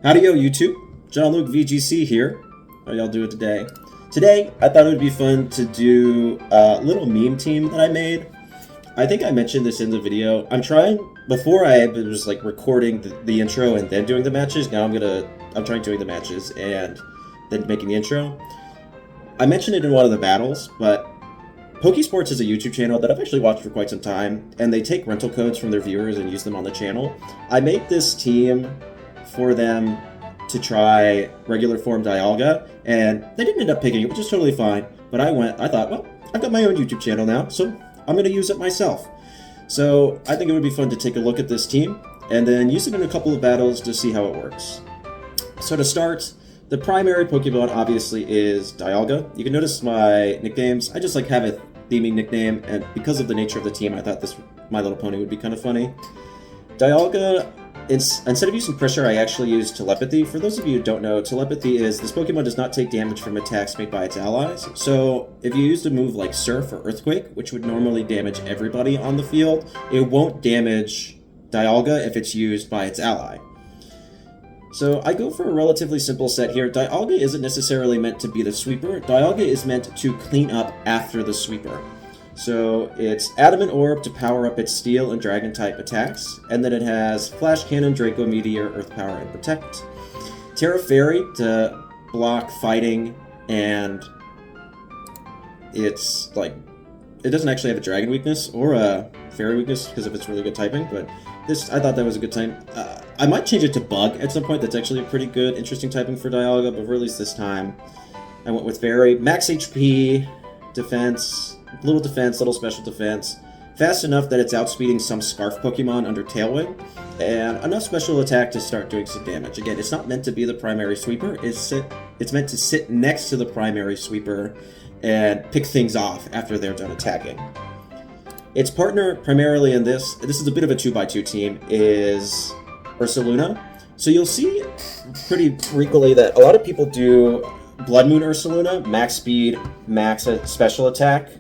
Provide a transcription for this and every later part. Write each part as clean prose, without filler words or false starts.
Howdy yo YouTube, Jon-Luke VGC here. How y'all doing today? Today, I thought it would be fun to do a little meme team that I made. I think I mentioned this in the video. I'm trying, before I was like recording the intro and then doing the matches, now I'm trying doing the matches and then making the intro. I mentioned it in one of the battles, but Pokesports is a YouTube channel that I've actually watched for quite some time, and they take rental codes from their viewers and use them on the channel. I made this team for them to try regular form Dialga, and they didn't end up picking it, which is totally fine. But I thought, well, I've got my own YouTube channel now, so I'm going to use it myself. So I think it would be fun to take a look at this team, and then use it in a couple of battles to see how it works. So to start, the primary Pokemon obviously is Dialga. You can notice my nicknames. I just like have a theming nickname, and because of the nature of the team, I thought this My Little Pony would be kind of funny. Dialga, instead of using pressure, I actually use Telepathy. For those of you who don't know, Telepathy is this Pokemon does not take damage from attacks made by its allies. So if you used a move like Surf or Earthquake, which would normally damage everybody on the field, it won't damage Dialga if it's used by its ally. So I go for a relatively simple set here. Dialga isn't necessarily meant to be the sweeper. Dialga is meant to clean up after the sweeper. So it's Adamant Orb to power up its Steel and Dragon type attacks, and then it has Flash Cannon, Draco Meteor, Earth Power, and Protect. Terra Fairy to block fighting, and it's like, it doesn't actually have a Dragon weakness or a Fairy weakness because of its really good typing, but I thought that was a good time. I might change it to Bug at some point. That's actually a pretty good, interesting typing for Dialga, but for at least this time, I went with Fairy. Max HP, defense, little special defense, fast enough that it's outspeeding some Scarf Pokemon under Tailwind, and enough special attack to start doing some damage. Again, it's not meant to be the primary sweeper. It's meant to sit next to the primary sweeper and pick things off after they're done attacking. Its partner, primarily in this is a bit of a 2x2 team, is Ursaluna. So you'll see pretty frequently that a lot of people do Blood Moon Ursaluna, max speed, max special attack,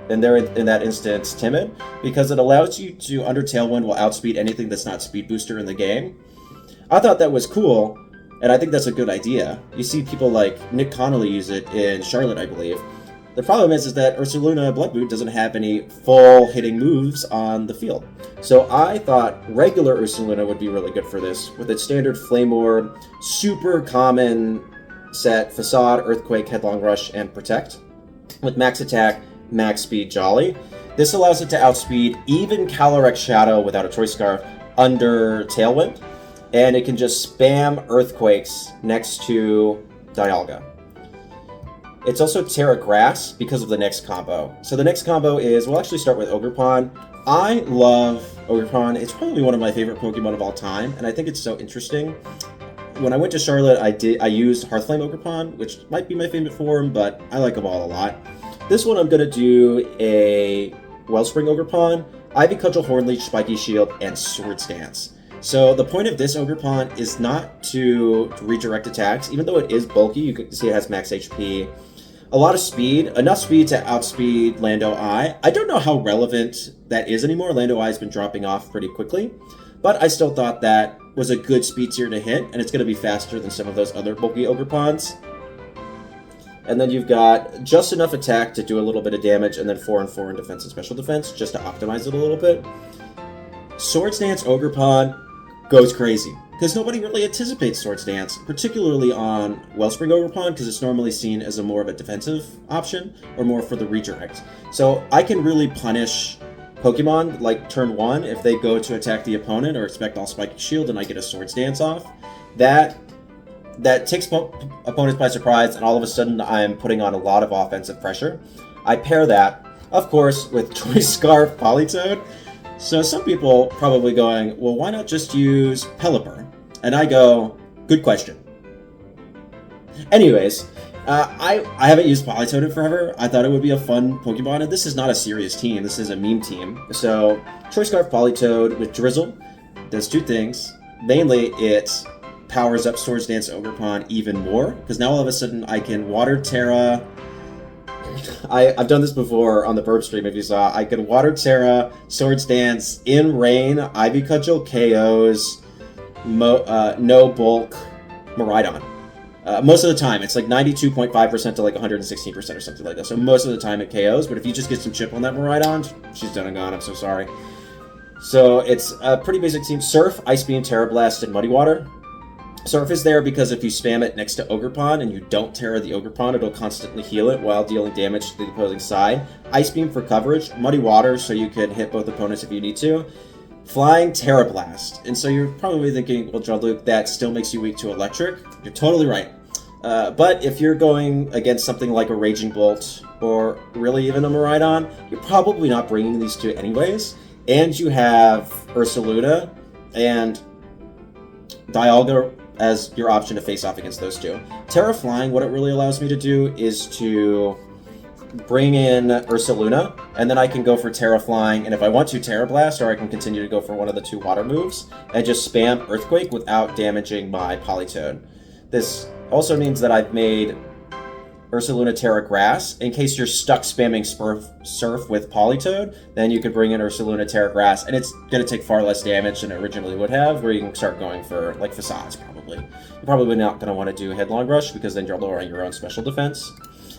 and they're in that instance timid, because it allows you to, under Tailwind, will outspeed anything that's not Speed Booster in the game. I thought that was cool, and I think that's a good idea. You see people like Nick Connolly use it in Charlotte, I believe. The problem is that Ursaluna Blood Moon doesn't have any full hitting moves on the field. So I thought regular Ursaluna would be really good for this, with its standard Flame Orb, super common set Facade, Earthquake, Headlong Rush, and Protect, with max attack, max speed, Jolly. This allows it to outspeed even Calyrex Shadow without a Choice Scarf under Tailwind, and it can just spam Earthquakes next to Dialga. It's also Terra Grass because of the next combo. So the next combo is, we'll actually start with Ogerpon. I love Ogerpon. It's probably one of my favorite Pokemon of all time, and I think it's so interesting. When I went to Charlotte, I used Hearthflame Ogerpon, which might be my favorite form, but I like them all a lot. This one I'm going to do a Wellspring Ogerpon, Ivy Cudgel, Hornleech, Spiky Shield, and Swords Dance. So the point of this Ogerpon is not to redirect attacks, even though it is bulky. You can see it has max HP. A lot of speed, enough speed to outspeed Lando Eye. I don't know how relevant that is anymore. Lando Eye has been dropping off pretty quickly, but I still thought that was a good speed tier to hit, and it's going to be faster than some of those other bulky Ogerpons. And then you've got just enough attack to do a little bit of damage, and then 4 and 4 in defense and special defense, just to optimize it a little bit. Swords Dance Ogerpon goes crazy, because nobody really anticipates Swords Dance, particularly on Wellspring Ogerpon, because it's normally seen as a more of a defensive option, or more for the redirect. So I can really punish Pokemon, like turn 1, if they go to attack the opponent or expect all Spiky Shield and I get a Swords Dance off. That takes opponents by surprise, and all of a sudden I'm putting on a lot of offensive pressure. I pair that, of course, with Choice Scarf Politoad. So some people probably going, well, why not just use Pelipper? And I go, good question. Anyways, I haven't used Politoad in forever. I thought it would be a fun Pokemon, and this is not a serious team. This is a meme team. So Choice Scarf Politoad with Drizzle does two things. Mainly, it powers up Swords Dance Ogerpon even more, because now all of a sudden I can Water Terra. I've done this before on the Burp stream, if you saw. I can Water Terra, Swords Dance, in Rain, Ivy Cudgel KOs, no bulk, Miraidon. Most of the time, it's like 92.5% to like 116% or something like that. So most of the time it KOs, but if you just get some chip on that Miraidon, she's done and gone. I'm so sorry. So it's a pretty basic team. Surf, Ice Beam, Terra Blast, and Muddy Water. Surf is there because if you spam it next to Ogerpon and you don't Terra the Ogerpon, it'll constantly heal it while dealing damage to the opposing side. Ice Beam for coverage. Muddy Water so you can hit both opponents if you need to. Flying, Terra Blast. And so you're probably thinking, well, Jon-Luke, that still makes you weak to Electric. You're totally right. But if you're going against something like a Raging Bolt or really even a Miraidon, you're probably not bringing these two anyways. And you have Ursaluna and Dialga as your option to face off against those two. Terra Flying, what it really allows me to do is to bring in Ursaluna, and then I can go for Terra Flying, and if I want to, Terra Blast, or I can continue to go for one of the two water moves, and just spam Earthquake without damaging my Politoad. This also means that I've made Ursaluna Terra Grass. In case you're stuck spamming Surf with Politoad, then you could bring in Ursaluna Terra Grass, and it's going to take far less damage than it originally would have, where you can start going for, like, Facades, probably. You're probably not going to want to do Headlong Rush, because then you're lowering your own special defense.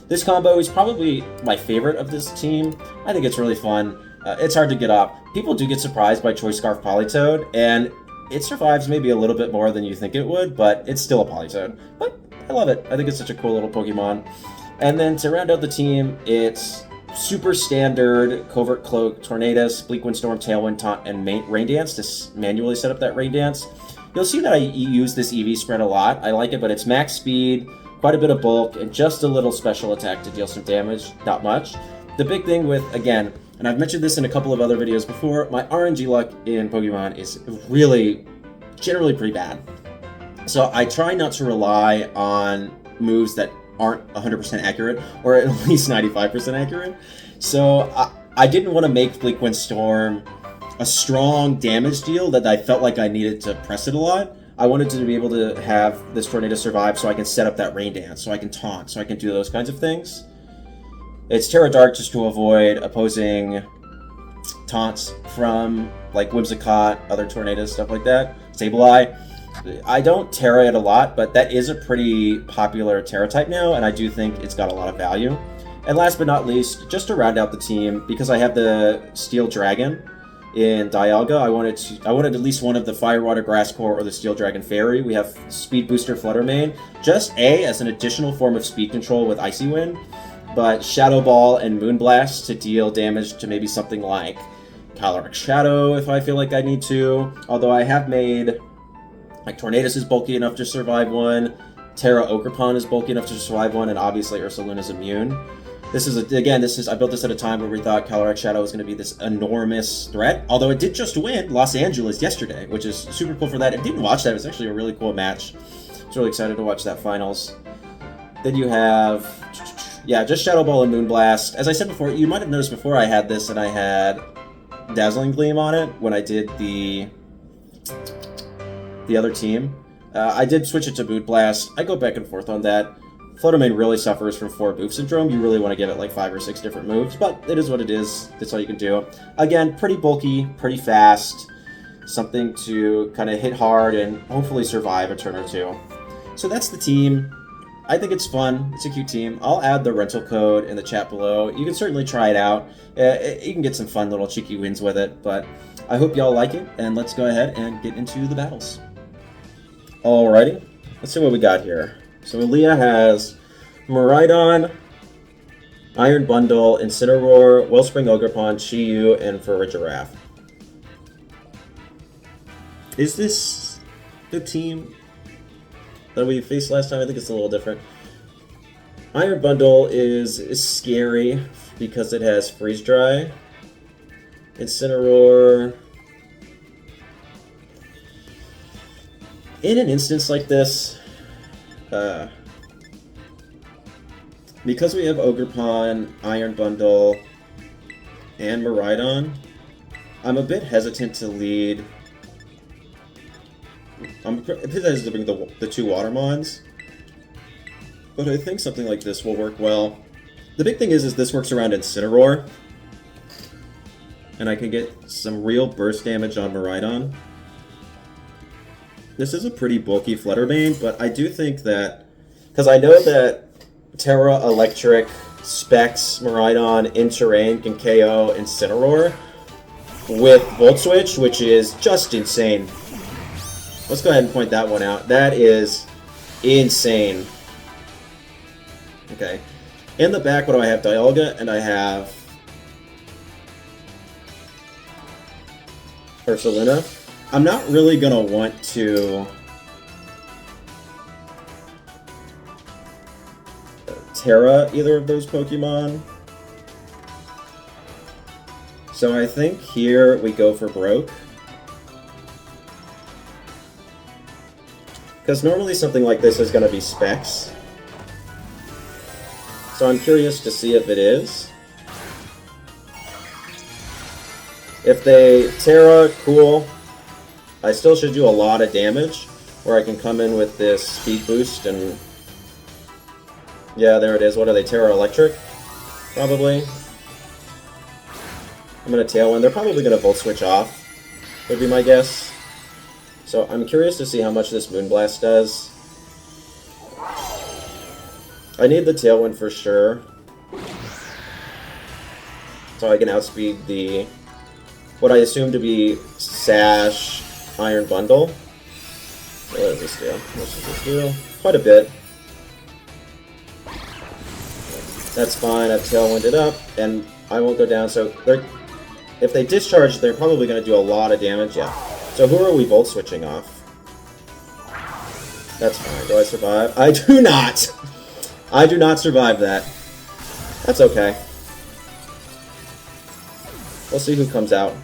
This combo is probably my favorite of this team. I think it's really fun. It's hard to get up. People do get surprised by Choice Scarf Politoad, and it survives maybe a little bit more than you think it would, but it's still a Politoad. But I love it. I think it's such a cool little Pokemon. And then to round out the team, it's super standard Covert Cloak, Tornadus, Bleak Windstorm, Tailwind, Taunt, and Rain Dance to manually set up that Rain Dance. You'll see that I use this EV spread a lot. I like it, but it's max speed, quite a bit of bulk, and just a little special attack to deal some damage. Not much. The big thing with, again, and I've mentioned this in a couple of other videos before, my RNG luck in Pokemon is really, generally pretty bad. So I try not to rely on moves that aren't 100% accurate, or at least 95% accurate. So I didn't want to make Bleak Windstorm a strong damage deal that I felt like I needed to press it a lot. I wanted to be able to have this Tornado survive so I can set up that Rain Dance, so I can taunt, so I can do those kinds of things. It's Terra Dark just to avoid opposing taunts from, like, Whimsicott, other Tornadoes, stuff like that. Sableye. I don't Terra it a lot, but that is a pretty popular Terra type now, and I do think it's got a lot of value. And last but not least, just to round out the team, because I have the Steel Dragon in Dialga, I wanted at least one of the Fire, Water, Grass Core or the Steel Dragon Fairy. We have Speed Booster Fluttermane, just as an additional form of speed control with Icy Wind, but Shadow Ball and Moonblast to deal damage to maybe something like Calyrex Shadow if I feel like I need to. Although I have made, like, Tornadus is bulky enough to survive one, Terra Ogerpon is bulky enough to survive one, and obviously Ursaluna's immune. I built this at a time where we thought Calyrex Shadow was going to be this enormous threat, although it did just win Los Angeles yesterday, which is super cool for that. If you didn't watch that, it was actually a really cool match. I was really excited to watch that finals. Then you have, just Shadow Ball and Moonblast. As I said before, you might have noticed before I had this and I had Dazzling Gleam on it when I did the other team. I did switch it to Boot Blast. I go back and forth on that. Fluttermane really suffers from 4 Boof Syndrome. You really want to give it like 5 or 6 different moves, but it is what it is. That's all you can do. Again, pretty bulky, pretty fast. Something to kind of hit hard and hopefully survive a turn or two. So that's the team. I think it's fun. It's a cute team. I'll add the rental code in the chat below. You can certainly try it out. You can get some fun little cheeky wins with it, but I hope y'all like it, and let's go ahead and get into the battles. Alrighty, let's see what we got here. So Aaliyah has Miraidon, Iron Bundle, Incineroar, Wellspring Ogerpon, Chi-Yu, and Farigiraf. Is this the team that we faced last time? I think it's a little different. Iron Bundle is scary because it has Freeze Dry. Incineroar. In an instance like this, because we have Ogerpon, Iron Bundle, and Miraidon, I'm a bit hesitant to lead. I'm a bit hesitant to bring the 2 Watermons, but I think something like this will work well. The big thing is this works around Incineroar, and I can get some real burst damage on Miraidon. This is a pretty bulky Flutterbane, but I do think that... Because I know that Terra, Electric, Specs, Miraidon, in Terrain can KO Incineroar with Volt Switch, which is just insane. Let's go ahead and point that one out. That is insane. Okay. In the back, what do I have? Dialga, and I have Ursaluna. I'm not really going to want to Terra either of those Pokemon. So I think here we go for Broke. Because normally something like this is going to be Specs. So I'm curious to see if it is. If they Terra, cool. I still should do a lot of damage, or I can come in with this speed boost and... Yeah, there it is. What are they, Terra Electric? Probably. I'm going to Tailwind. They're probably going to Volt Switch off, would be my guess. So I'm curious to see how much this Moonblast does. I need the Tailwind for sure. So I can outspeed the... what I assume to be Sash Iron Bundle. So what does this do? What does this do? Quite a bit. That's fine, I've Tailwinded up, and I won't go down, so if they discharge, they're probably going to do a lot of damage, yeah. So who are we Volt Switching off? That's fine. Do I survive? I do not! I do not survive that. That's okay. We'll see who comes out.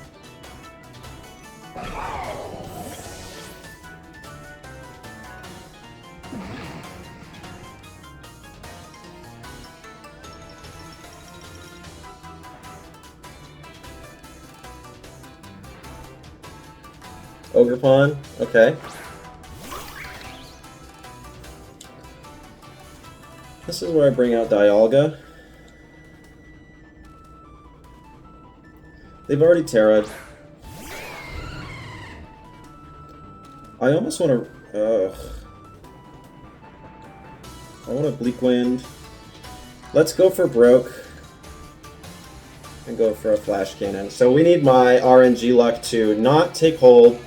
Ogerpon, okay. This is where I bring out Dialga. They've already Terra'd. I almost want to... I want to Bleak Wind. Let's go for Broke. And go for a Flash Cannon. So we need my RNG luck to not take hold.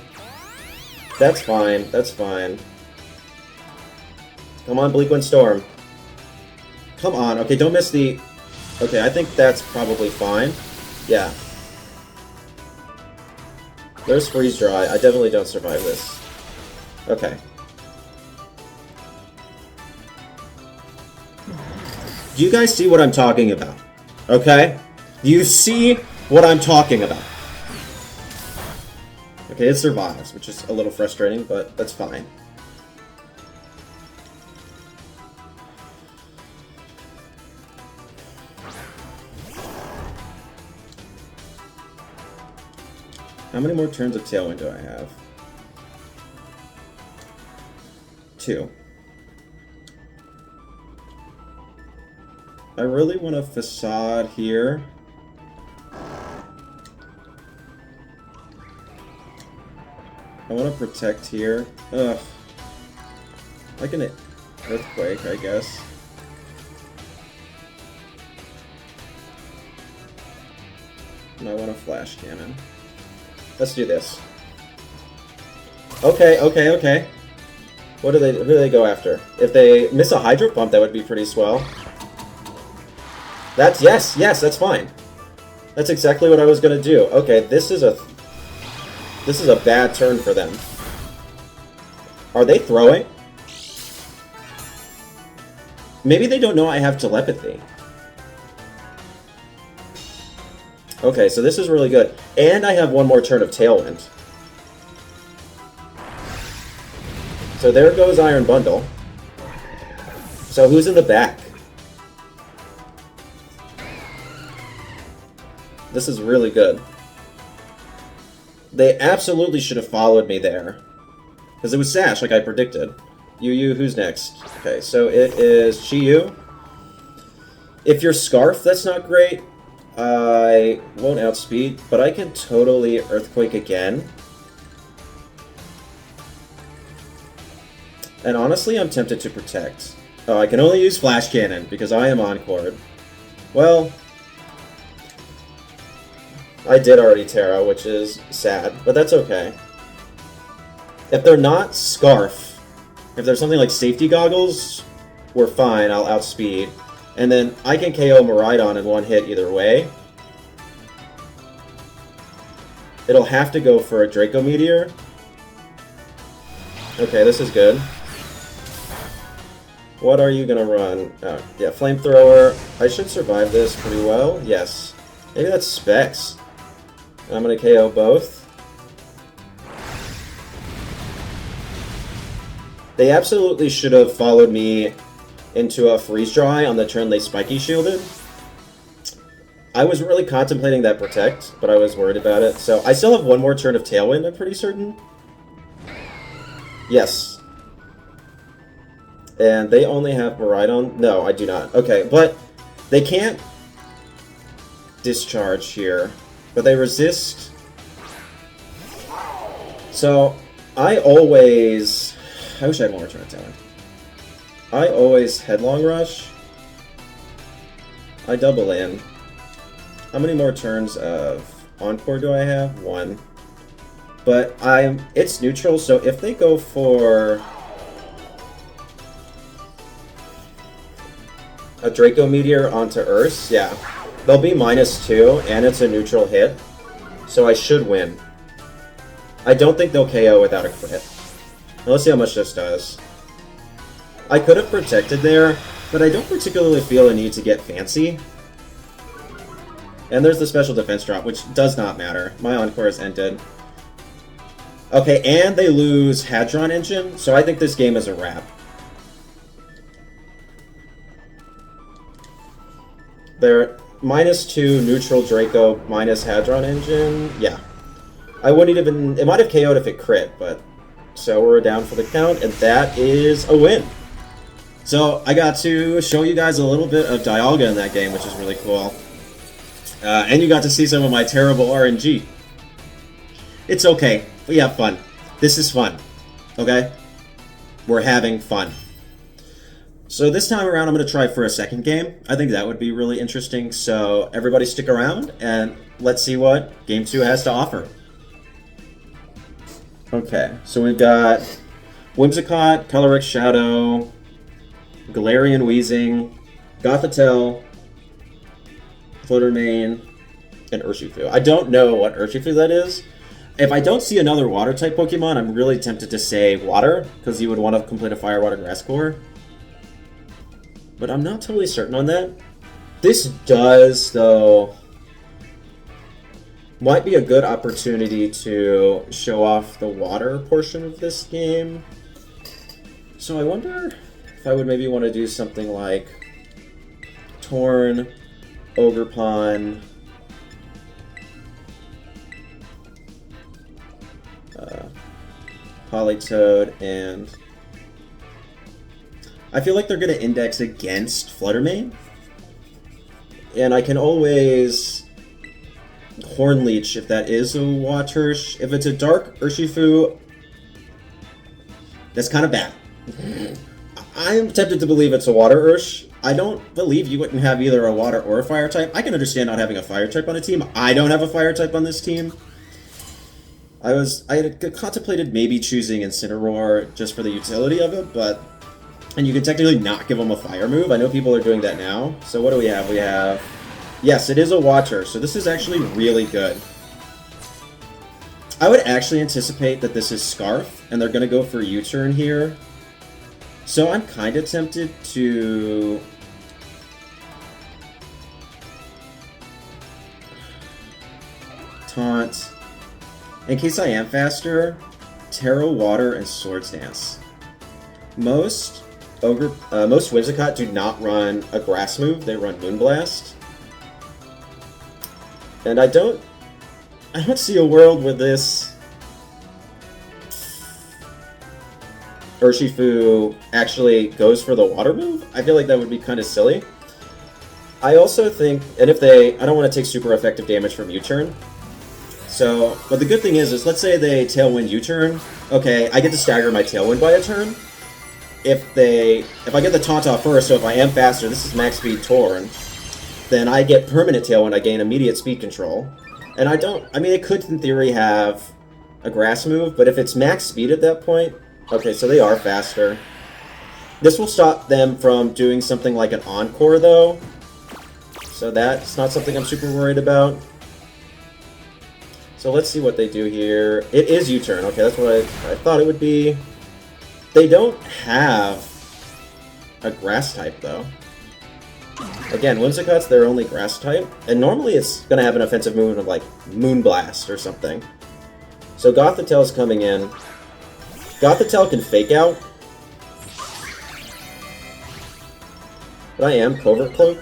That's fine, that's fine. Come on, Bleak Wind Storm. Come on, okay, don't miss the... Okay, I think that's probably fine. Yeah. There's Freeze Dry. I definitely don't survive this. Okay. Do you guys see what I'm talking about? Okay? Do you see what I'm talking about? Okay, it survives, which is a little frustrating, but that's fine. How many more turns of Tailwind do I have? 2. I really want a Facade here. I want to Protect here. Ugh. Like an Earthquake, I guess. And I want a Flash Cannon. Let's do this. Okay, okay, okay. Who do they go after? If they miss a Hydro Pump, that would be pretty swell. That's... Yes, yes, that's fine. That's exactly what I was gonna do. Okay, this is a bad turn for them. Are they throwing? Maybe they don't know I have Telepathy. Okay, so this is really good. And I have one more turn of Tailwind. So there goes Iron Bundle. So who's in the back? This is really good. They absolutely should have followed me there. Because it was Sash, like I predicted. Yu, who's next? Okay, so it is Chi-Yu. If you're Scarf, that's not great. I won't outspeed, but I can totally Earthquake again. And honestly, I'm tempted to protect. Oh, I can only use Flash Cannon because I am Encored. Well, I did already Terra, which is sad, but that's okay. If they're not Scarf, if there's something like Safety Goggles, we're fine, I'll outspeed. And then I can KO Miraidon in one hit either way. It'll have to go for a Draco Meteor. Okay, this is good. What are you gonna run? Oh, yeah, Flamethrower. I should survive this pretty well. Yes. Maybe that's Specs. I'm gonna KO both. They absolutely should have followed me into a Freeze Dry on the turn they Spiky Shielded. I was really contemplating that Protect, but I was worried about it. So I still have one more turn of Tailwind, I'm pretty certain. Yes. And they only have Miraidon? No, I do not. Okay, but they can't discharge here. But they resist. So I always... I wish I had one more turn of Tailwind. I always Headlong Rush. I double in. How many more turns of Encore do I have? One. But it's neutral, so if they go for a Draco Meteor onto Earth, yeah. They'll be -2, and it's a neutral hit. So I should win. I don't think they'll KO without a crit. Now let's see how much this does. I could have protected there, but I don't particularly feel a need to get fancy. And there's the special defense drop, which does not matter. My Encore is ended. Okay, and they lose Hadron Engine, so I think this game is a wrap. They're -2 neutral Draco minus Hadron Engine. Yeah. I wouldn't even... It might have KO'd if it crit, but... So we're down for the count, and that is a win. So I got to show you guys a little bit of Dialga in that game, which is really cool. And you got to see some of my terrible RNG. It's okay. We have fun. This is fun. Okay? We're having fun. So this time around, I'm going to try for a second game. I think that would be really interesting. So everybody stick around, and let's see what Game 2 has to offer. Okay, so we've got Whimsicott, Calyrex Shadow, Galarian Weezing, Gothitelle, Fluttermane, and Urshifu. I don't know what Urshifu that is. If I don't see another Water-type Pokemon, I'm really tempted to say Water, because you would want to complete a Fire, Water, Grass core. But I'm not totally certain on that. This does, though... Might be a good opportunity to show off the water portion of this game. So I wonder if I would maybe want to do something like Torn, Ogerpon, Politoad, and I feel like they're going to index against Fluttermane. And I can always Horn Leech if that is a water. If it's a dark Urshifu, that's kind of bad. I'm tempted to believe it's a water Ursh. I don't believe you wouldn't have either a water or a fire type. I can understand not having a fire type on a team. I don't have a fire type on this team. I had contemplated maybe choosing Incineroar just for the utility of it, but... And you can technically not give them a fire move. I know people are doing that now. So what do we have? We have... Yes, it is a water, so this is actually really good. I would actually anticipate that this is Scarf, and they're going to go for U-turn here. So I'm kind of tempted to... Taunt. In case I am faster, Terra, Water, and Swords Dance. Most Whimsicott do not run a grass move, they run Moonblast. And I don't see a world where this Urshifu actually goes for the water move. I feel like that would be kind of silly. I also think, and I don't want to take super effective damage from U-turn. So, but the good thing is let's say they Tailwind U-turn. Okay, I get to stagger my Tailwind by a turn. if I get the taunt off first, so if I am faster, this is max speed Torn, then I get permanent Tailwind, I gain immediate speed control. And I mean, it could in theory have a grass move, but if it's max speed at that point, okay, so they are faster. This will stop them from doing something like an Encore, though. So that's not something I'm super worried about. So let's see what they do here. It is U-turn. Okay, that's what I thought it would be. They don't have a grass type, though. Again, Whimsicott's their only grass type, and normally it's going to have an offensive movement of, like, Moonblast or something. So Gothitel's coming in. Gothitelle can Fake Out. But I am Covert Cloak.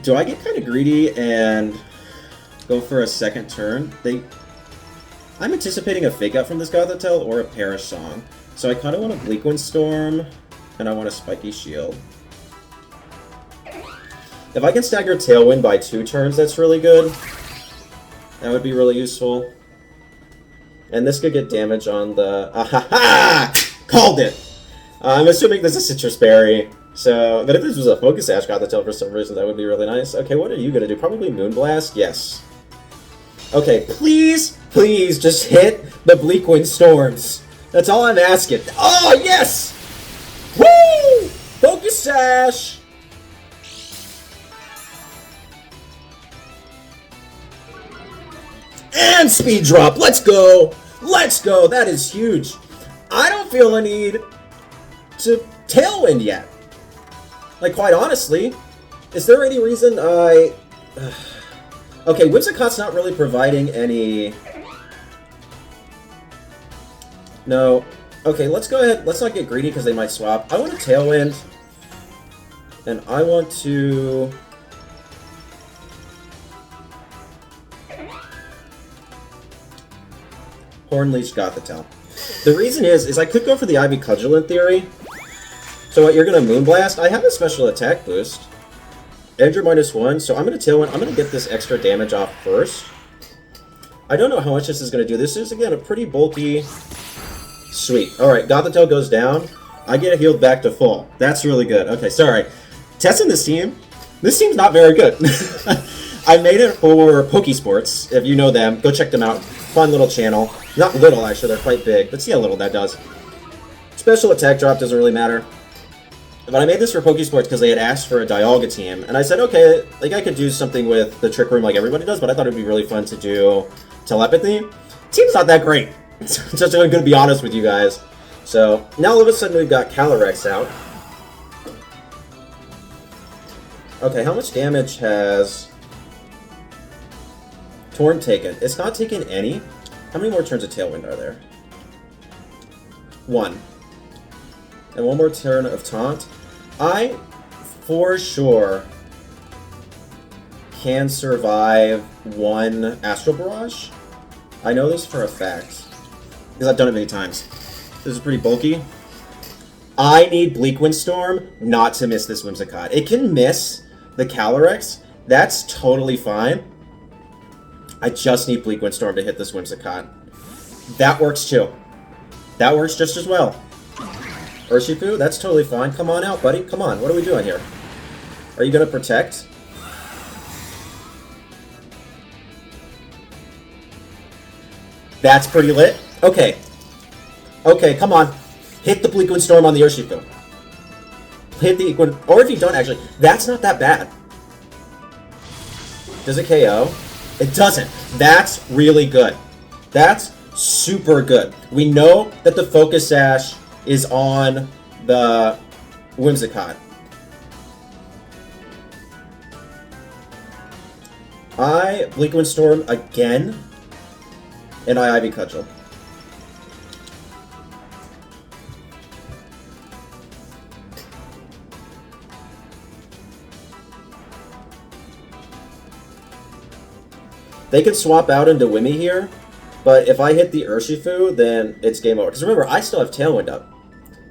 Do I get kind of greedy and go for a second turn? I'm anticipating a Fake Out from this Gothitelle or a Perish Song. So I kind of want a Bleakwind Storm, and I want a Spiky Shield. If I can stagger Tailwind by 2 turns, that's really good. That would be really useful. And this could get damage on the... Ah-ha-ha! Called it! I'm assuming this is Citrus Berry. So, but if this was a Focus Sash Gothitelle for some reason, that would be really nice. Okay, what are you going to do? Probably Moonblast? Yes. Okay, please, please just hit the Bleakwind Storms. That's all I'm asking. Oh, yes! Woo! Focus Sash! And Speed Drop! Let's go! Let's go! That is huge. I don't feel a need to Tailwind yet. Like, quite honestly, is there any reason I... Okay, Whimsicott's not really providing any... No. Okay, let's go ahead. Let's not get greedy because they might swap. I want a Tailwind. And I want to... Hornleash Gothitelle. The reason is I could go for the Ivy Cudgel in theory. So what, you're going to Moonblast? I have a special attack boost. Enter -1, so I'm going to Tailwind. I'm going to get this extra damage off first. I don't know how much this is going to do. This is, again, a pretty bulky... Sweet. Alright, Gothitelle goes down. I get healed back to full. That's really good. Okay, sorry. Testing this team. This team's not very good. I made it for Pokesports. If you know them, go check them out. Fun little channel. Not little, actually. They're quite big. But see how little that does. Special attack drop doesn't really matter. But I made this for Pokesports because they had asked for a Dialga team. And I said, okay, like I could do something with the Trick Room like everybody does, but I thought it'd be really fun to do Telepathy. Team's not that great. Just going to be honest with you guys. So, now all of a sudden we've got Calyrex out. Okay, how much damage has Torn taken? It's not taken any. How many more turns of Tailwind are there? 1. And 1 more turn of Taunt. I, for sure, can survive 1 Astral Barrage. I know this for a fact. Because I've done it many times. This is pretty bulky. I need Bleakwind Storm not to miss this Whimsicott. It can miss the Calyrex. That's totally fine. I just need Bleakwind Storm to hit this Whimsicott. That works too. That works just as well. Urshifu, that's totally fine. Come on out, buddy. Come on. What are we doing here? Are you going to protect? That's pretty lit. Okay. Okay, come on. Hit the Bleakwind Storm on the Urshifu. Hit the Equid... Or if you don't, actually, that's not that bad. Does it KO? It doesn't. That's really good. That's super good. We know that the Focus Sash is on the Whimsicott. I Bleakwind Storm again, and I Ivy Cudgel. They can swap out into Wimmy here, but if I hit the Urshifu, then it's game over. Because remember, I still have Tailwind up.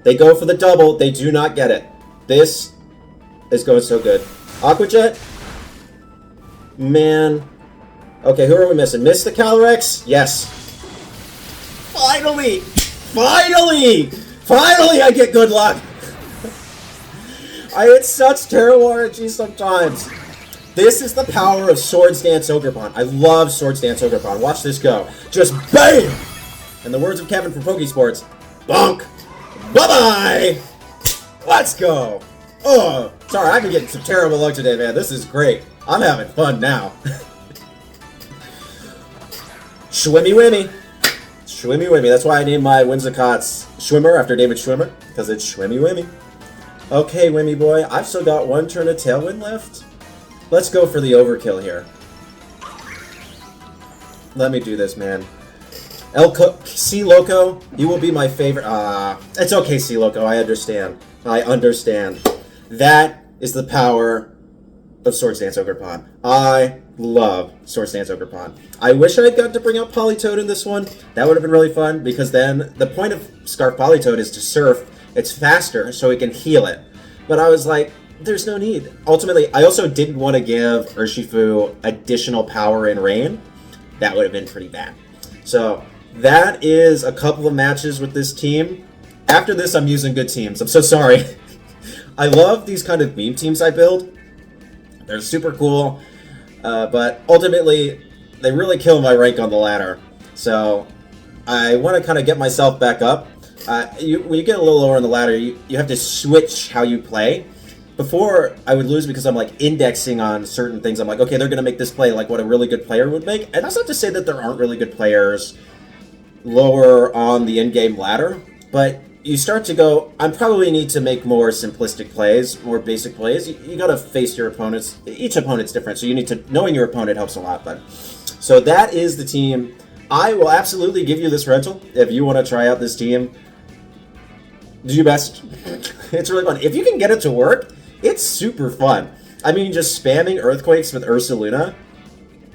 They go for the double. They do not get it. This is going so good. Aqua Jet? Man. Okay, who are we missing? Miss the Calyrex? Yes. Finally! Finally! Finally I get good luck! I hit such terrible RNG sometimes. This is the power of Swords Dance Ogerpon. I love Swords Dance Ogerpon. Watch this go. Just BAM! In the words of Kevin from Pokesports, bonk! Bye-bye! Let's go! Oh, sorry, I've been getting some terrible luck today, man. This is great. I'm having fun now. Schwimmy Wimmy. Schwimmy Wimmy. That's why I named my Whimsicott's Schwimmer after David Schwimmer, because it's Schwimmy Wimmy. Okay, Wimmy boy, I've still got one turn of Tailwind left. Let's go for the overkill here. Let me do this, man. C Loco, you will be my favorite. It's okay, C Loco. I understand. I understand. That is the power of Swords Dance Ogerpon. I love Swords Dance Ogerpon. I wish I had gotten to bring out Politoad in this one. That would have been really fun, because then the point of Scarf Politoad is to surf. It's faster, so it can heal it. But I was like, there's no need. Ultimately, I also didn't want to give Urshifu additional power in Rain. That would have been pretty bad. So that is a couple of matches with this team. After this, I'm using good teams. I'm so sorry. I love these kind of meme teams I build. They're super cool. But ultimately, they really kill my rank on the ladder. So I want to kind of get myself back up. When you get a little lower on the ladder, you have to switch how you play. Before, I would lose because I'm like indexing on certain things. I'm like, okay, they're going to make this play like what a really good player would make. And that's not to say that there aren't really good players lower on the in-game ladder. But you start to go, I probably need to make more simplistic plays, more basic plays. You got to face your opponents. Each opponent's different, so you need to, knowing your opponent helps a lot. But so that is the team. I will absolutely give you this rental if you want to try out this team. Do your best. It's really fun. If you can get it to work, it's super fun. I mean, just spamming Earthquakes with Ursaluna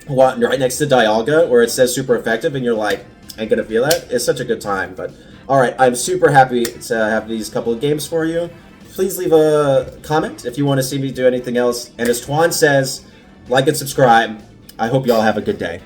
right next to Dialga, where it says super effective, and you're like, ain't gonna feel that. It's such a good time. But alright, I'm super happy to have these couple of games for you. Please leave a comment if you want to see me do anything else. And as Twan says, like and subscribe. I hope you all have a good day.